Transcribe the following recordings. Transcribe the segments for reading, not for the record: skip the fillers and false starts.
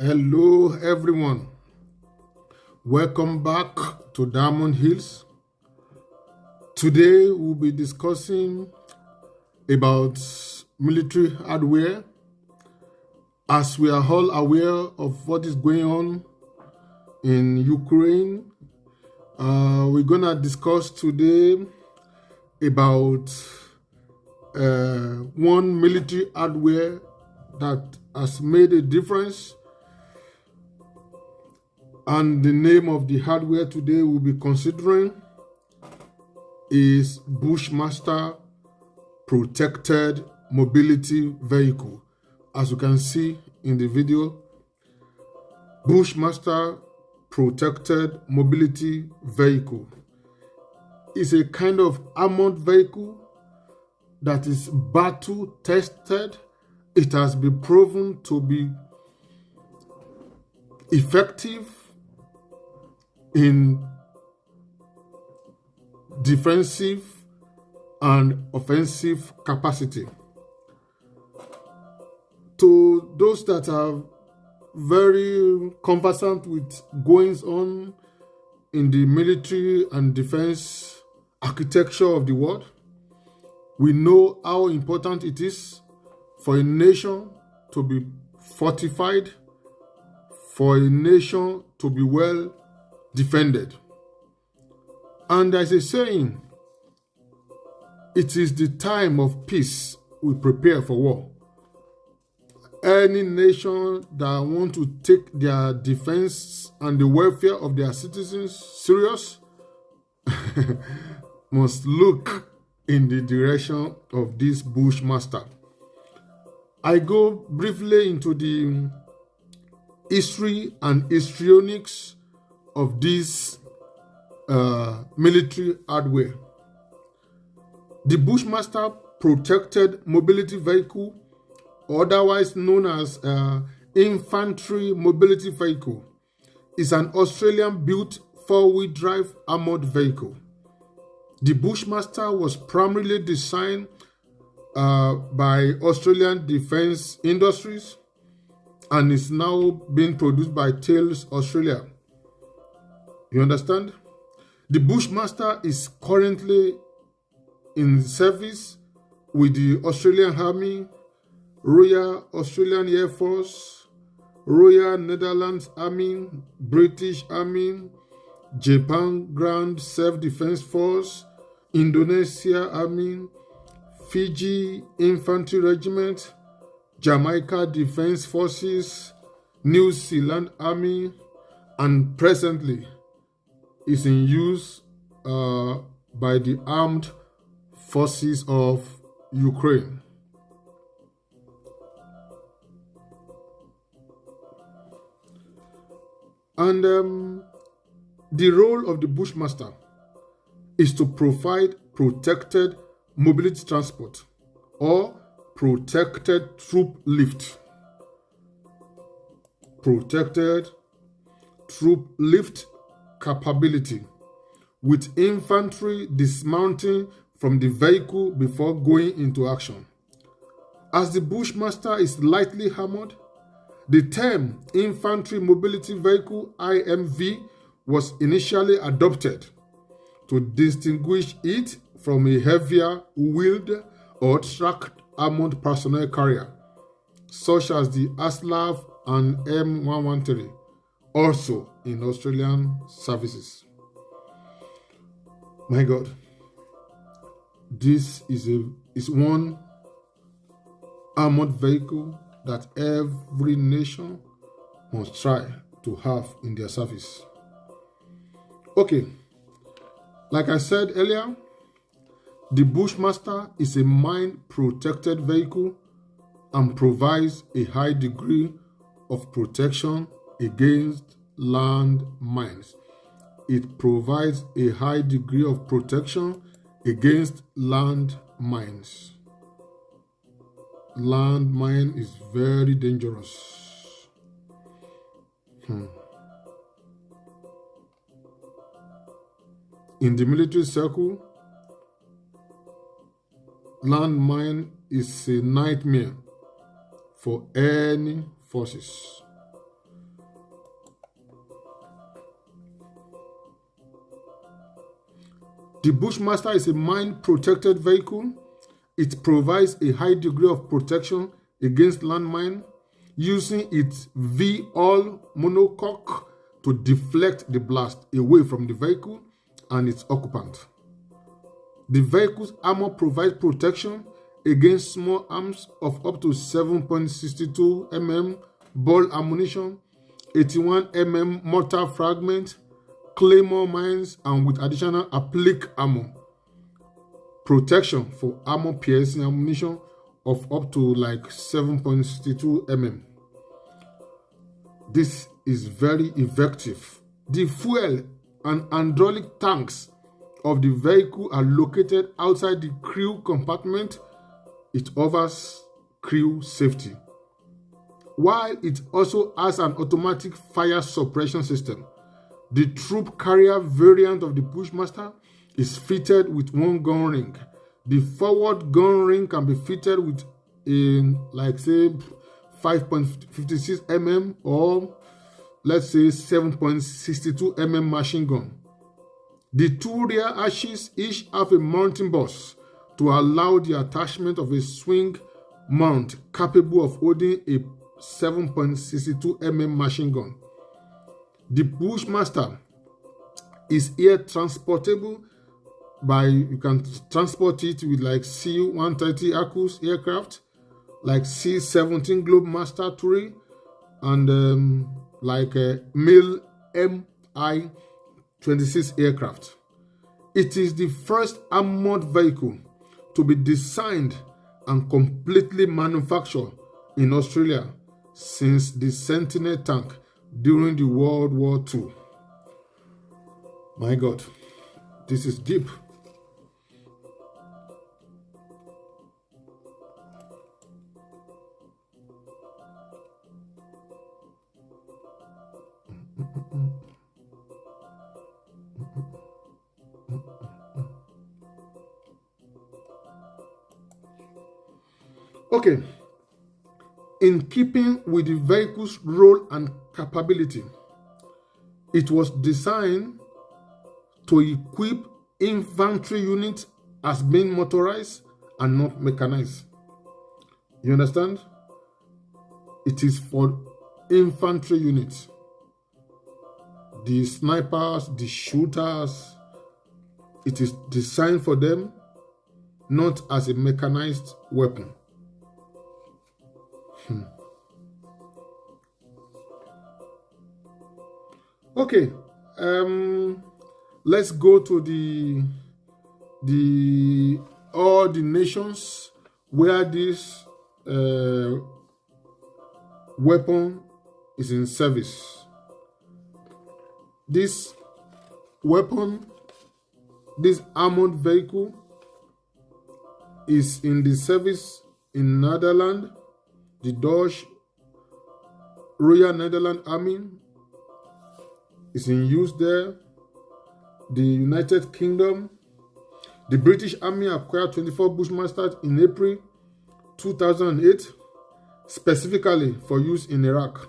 Hello everyone, welcome back to Diamond Hills. Today we'll be discussing about military hardware. As we are all aware of what is going on in Ukraine, we're gonna discuss today about one military hardware that has made a difference. And the name of the hardware today we'll be considering is Bushmaster Protected Mobility Vehicle. As you can see in the video, Bushmaster Protected Mobility Vehicle is a kind of armored vehicle that is battle tested. It has been proven to be effective in defensive and offensive capacity. To those that are very conversant with goings on in the military and defense architecture of the world, we know how important it is for a nation to be fortified, for a nation to be well defended. And there's a saying, it is the time of peace we prepare for war. Any nation that want to take their defense and the welfare of their citizens serious must look in the direction of this Bushmaster. I go briefly into the history and histrionics of this military hardware. The Bushmaster Protected Mobility Vehicle, otherwise known as Infantry Mobility Vehicle, is an Australian-built four-wheel drive armored vehicle. The Bushmaster was primarily designed by Australian Defence Industries and is now being produced by Thales Australia. You understand? The Bushmaster is currently in service with the Australian Army, Royal Australian Air Force, Royal Netherlands Army, British Army, Japan Ground Self-Defense Force, Indonesia Army, Fiji Infantry Regiment, Jamaica Defense Forces, New Zealand Army, and presently is in use by the armed forces of Ukraine. And the role of the Bushmaster is to provide protected mobility transport or protected troop lift. Protected troop lift capability, with infantry dismounting from the vehicle before going into action. As the Bushmaster is lightly armored, the term Infantry Mobility Vehicle IMV was initially adopted to distinguish it from a heavier wheeled or tracked armored personnel carrier, such as the ASLAV and M113, also in Australian services. My God, this is one armored vehicle that every nation must try to have in their service. Okay, like I said earlier, the Bushmaster is a mine-protected vehicle and provides a high degree of protection against land mines. It provides a high degree of protection against land mines. Land mine is very dangerous. In the military circle, landmine is a nightmare for any forces. The Bushmaster is a mine-protected vehicle. It provides a high degree of protection against landmine, using its V-hull monocoque to deflect the blast away from the vehicle and its occupant. The vehicle's armor provides protection against small arms of up to 7.62 mm ball ammunition, 81 mm mortar fragment, claymore mines, and with additional applique armor. Protection for armor piercing ammunition of up to like 7.62 mm. This is very effective. The fuel and hydraulic tanks of the vehicle are located outside the crew compartment. It offers crew safety. While it also has an automatic fire suppression system, the troop carrier variant of the Bushmaster is fitted with one gun ring. The forward gun ring can be fitted with a, like say, 5.56 mm or let's say 7.62 mm machine gun. The two rear arches each have a mounting boss to allow the attachment of a swing mount capable of holding a 7.62 mm machine gun. The Bushmaster is air transportable by, you can transport it with like C-130 Arcus aircraft, like C-17 Globemaster Touring, and like a MIL Mi-26 aircraft. It is the first armored vehicle to be designed and completely manufactured in Australia since the Sentinel tank during the World War II. My God, this is deep. Okay, in keeping with the vehicle's role and capability, it was designed to equip infantry units as being motorized and not mechanized. You understand? It is for infantry units. The snipers, the shooters, it is designed for them, not as a mechanized weapon. Okay, let's go to all the nations where this weapon is in service. This weapon, this armored vehicle, is in the service in Netherlands, the Dutch Royal Netherlands Army is in use there. The United Kingdom, the British Army acquired 24 Bushmasters in April 2008, specifically for use in Iraq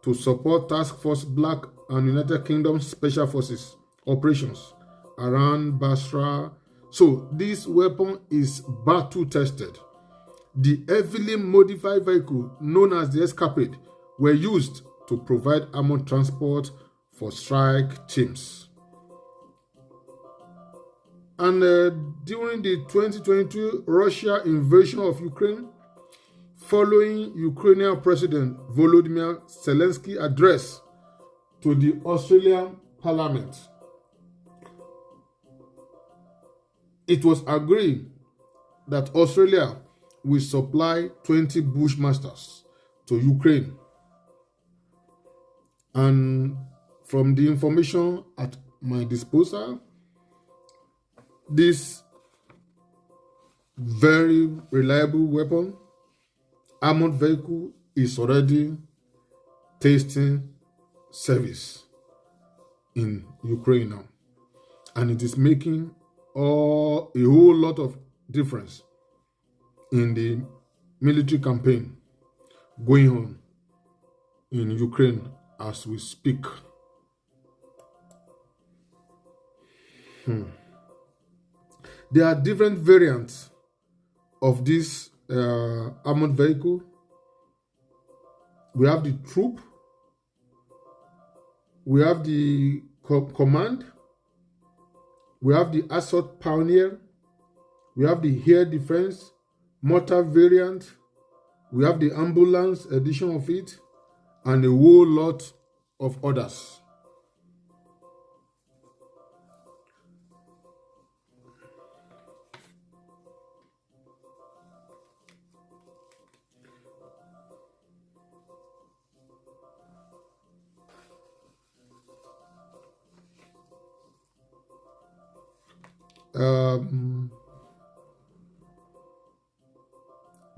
to support Task Force Black and United Kingdom Special Forces operations around Basra. So this weapon is battle tested. The heavily modified vehicle known as the Escapade were used to provide armored transport for strike teams. And during the 2022 Russia invasion of Ukraine, following Ukrainian President Volodymyr Zelensky's address to the Australian Parliament, it was agreed that Australia will supply 20 Bushmasters to Ukraine. And from the information at my disposal, this very reliable weapon, armored vehicle, is already tasting service in Ukraine now. And it is making a whole lot of difference in the military campaign going on in Ukraine as we speak. There are different variants of this armored vehicle. We have the troop, we have the command, we have the assault pioneer, we have the air defense, mortar variant, we have the ambulance edition of it, and a whole lot of others.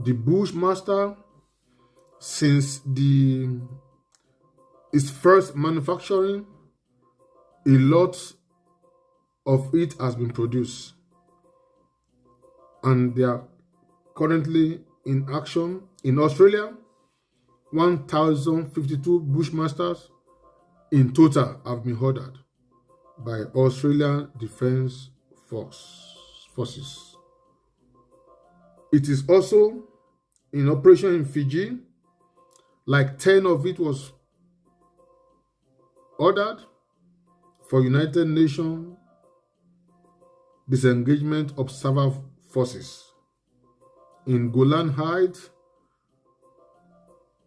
The Bushmaster, since its first manufacturing, a lot of it has been produced, and they are currently in action in Australia. 1,052 Bushmasters in total have been ordered by Australian Defence Forces. It is also in operation in Fiji. Like 10 of it was ordered for United Nations Disengagement Observer Forces in Golan Heights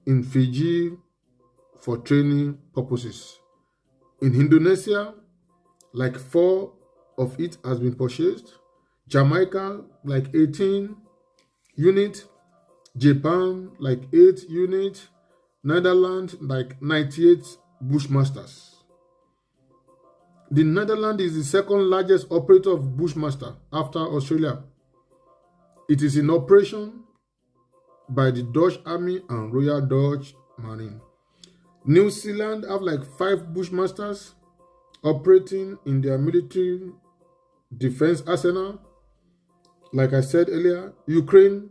in Fiji for training purposes. In Indonesia, like 4 of it has been purchased. Jamaica, like 18 units. Japan, like 8 units. Netherlands, like 98 Bushmasters. The Netherlands is the second largest operator of Bushmaster after Australia. It is in operation by the Dutch Army and Royal Dutch Marine. New Zealand have like 5 Bushmasters operating in their military defense arsenal. Like I said earlier, Ukraine,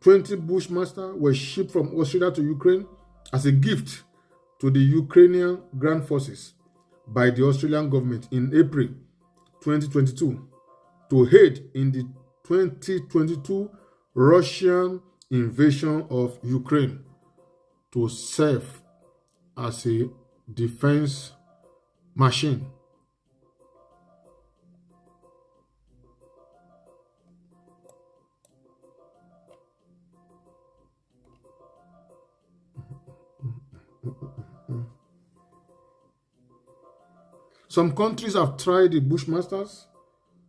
20 Bushmasters were shipped from Australia to Ukraine as a gift to the Ukrainian Ground Forces by the Australian government in April 2022 to aid in the 2022 Russian invasion of Ukraine, to serve as a defense machine. Some countries have tried the Bushmasters,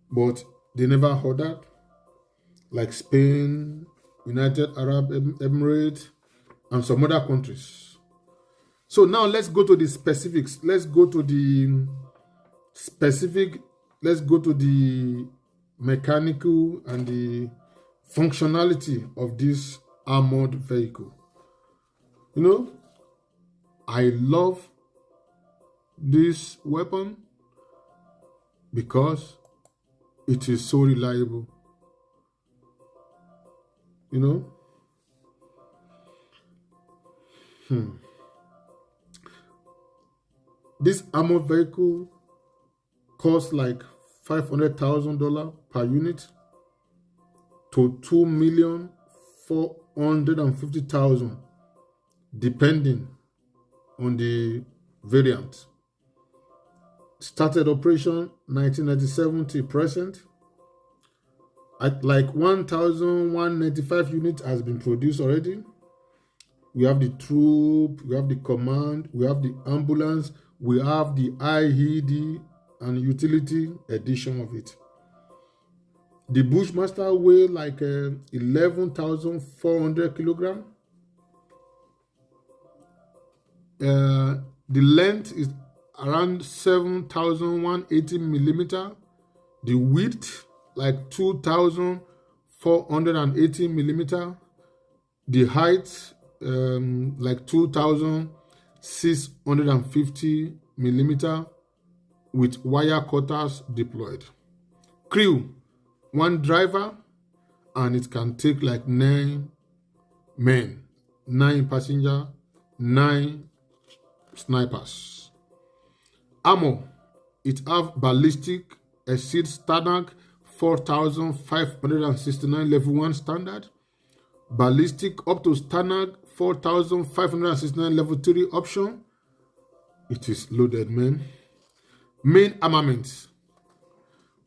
but they never ordered, like Spain, United Arab Emirates, and some other countries. So now let's go to the specifics. Let's go to the mechanical and the functionality of this armored vehicle. You know, I love this weapon because it is so reliable. You know, this armored vehicle costs like $500,000 per unit to $2,450,000, depending on the variant. Started operation 1997 to present. At like 1,195 units has been produced already. We have the troop, we have the command, we have the ambulance, we have the IED and utility edition of it. The Bushmaster weighs like 11,400 kilograms. The length is around 7,180 millimeter. The width like 2,480 millimeter. The height like 2,650 millimeter with wire cutters deployed. Crew, 1 driver, and it can take like 9 men, 9 passengers, 9 snipers. Armor, it have ballistic exceeds standard 4,569 level 1 standard. Ballistic up to standard 4,569 level 3 option. It is loaded, man. Main armament.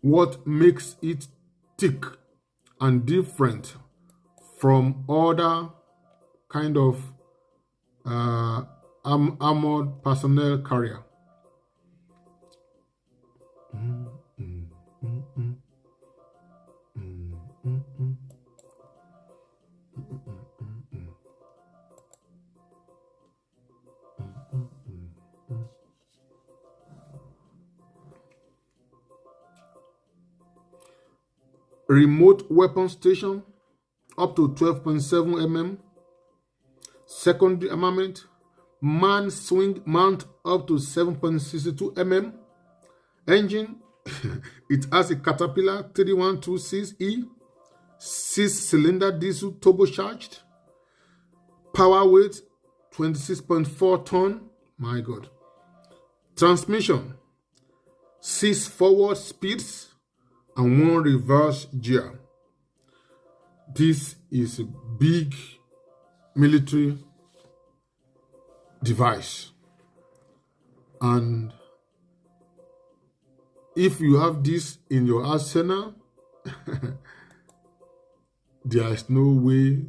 What makes it thick and different from other kind of armored personnel carrier? Remote weapon station up to 12.7 mm. Secondary armament, man swing mount up to 7.62 mm. Engine, it has a Caterpillar 3126E, 6-cylinder diesel turbocharged. Power weight, 26.4 ton. My God. Transmission, 6 forward speeds and 1 reverse gear. This is a big military device, and if you have this in your arsenal, there is no way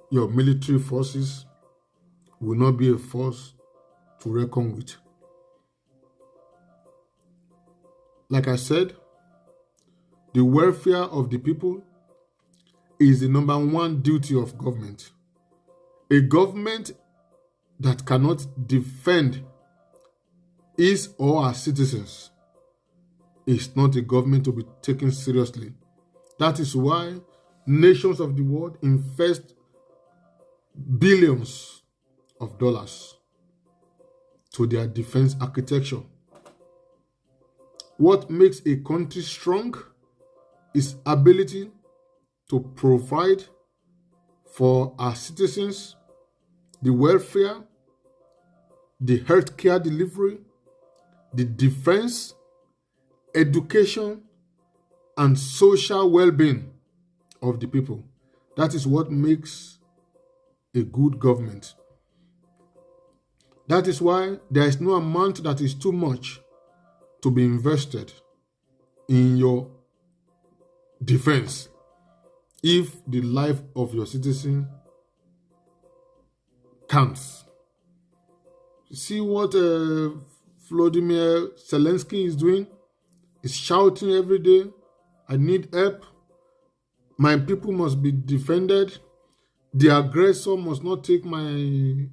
your military forces will not be a force to reckon with. Like I said, the welfare of the people is the number one duty of government. A government that cannot defend his or her citizens is not a government to be taken seriously. That is why nations of the world invest billions of dollars to their defense architecture. What makes a country strong is ability to provide for our citizens the welfare, the healthcare delivery, the defense, education, and social well-being of the people. That is what makes a good government. That is why there is no amount that is too much to be invested in your defense if the life of your citizen counts. See what Vladimir Zelensky is doing? He's shouting every day, I need help. My people must be defended. The aggressor must not take my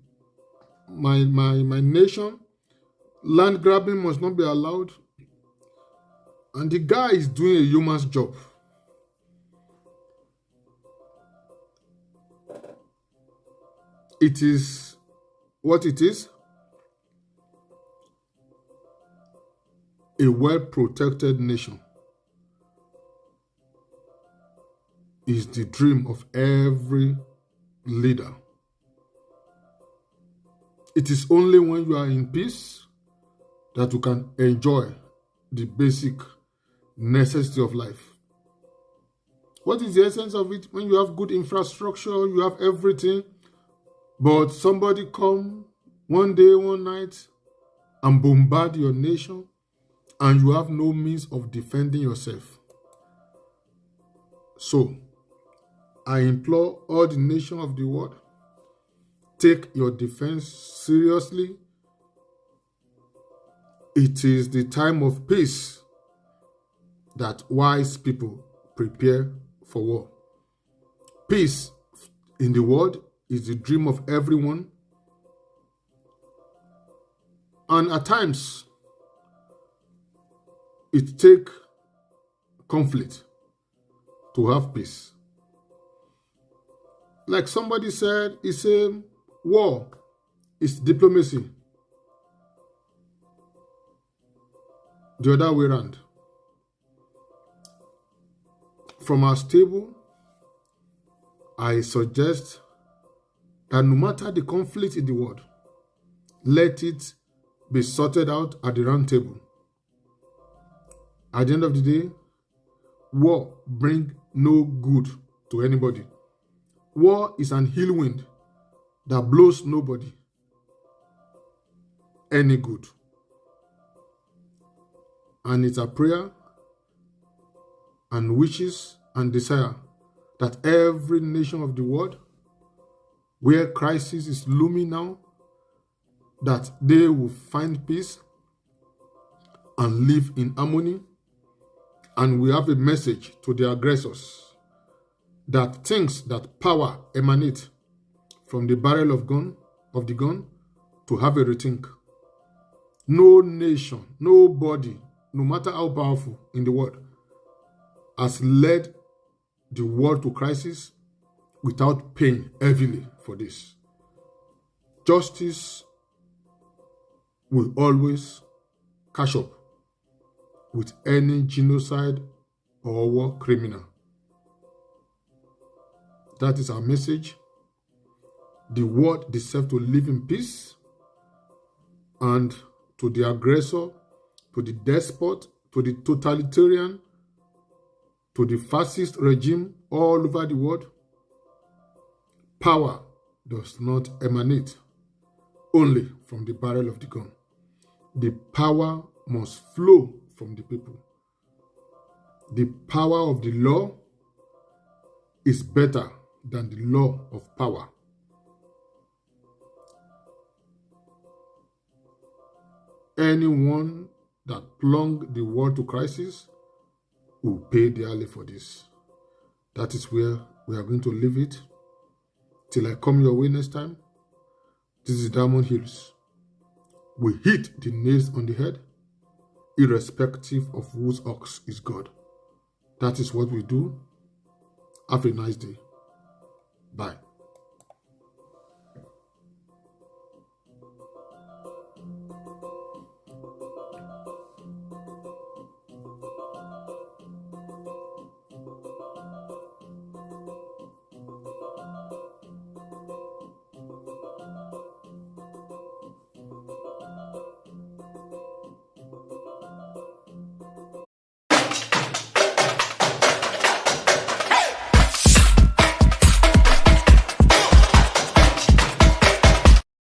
nation. Land grabbing must not be allowed. And the guy is doing a human's job. It is what it is. A well-protected nation is the dream of every leader. It is only when you are in peace that you can enjoy the basic necessity of life. What is the essence of it? When you have good infrastructure, you have everything, but somebody come one day, one night, and bombard your nation, and you have no means of defending yourself. So, I implore all the nations of the world, take your defense seriously. It is the time of peace that wise people prepare for war. Peace in the world is the dream of everyone. And at times, it takes conflict to have peace. Like somebody said, it's a war, it's diplomacy. The other way around. From our stable, I suggest that no matter the conflict in the world, let it be sorted out at the round table. At the end of the day, war brings no good to anybody. War is an ill wind that blows nobody any good. And it's a prayer and wishes and desire that every nation of the world where crisis is looming now, that they will find peace and live in harmony. And we have a message to the aggressors that things that power emanate from the barrel of the gun to have a rethink. No nation, nobody, no matter how powerful in the world, has led the world to crisis without paying heavily for this. Justice will always catch up with any genocide or war criminal. That is our message. The world deserves to live in peace, and to the aggressor, to the despot, to the totalitarian, to the fascist regime all over the world, power does not emanate only from the barrel of the gun. The power must flow from the people. The power of the law is better than the law of power. Anyone that plunged the world to crisis will pay dearly for this. That is where we are going to leave it. Till I come your way next time. This is Diamond Hills. We hit the nails on the head, irrespective of whose ox is God. That is what we do. Have a nice day. Bye.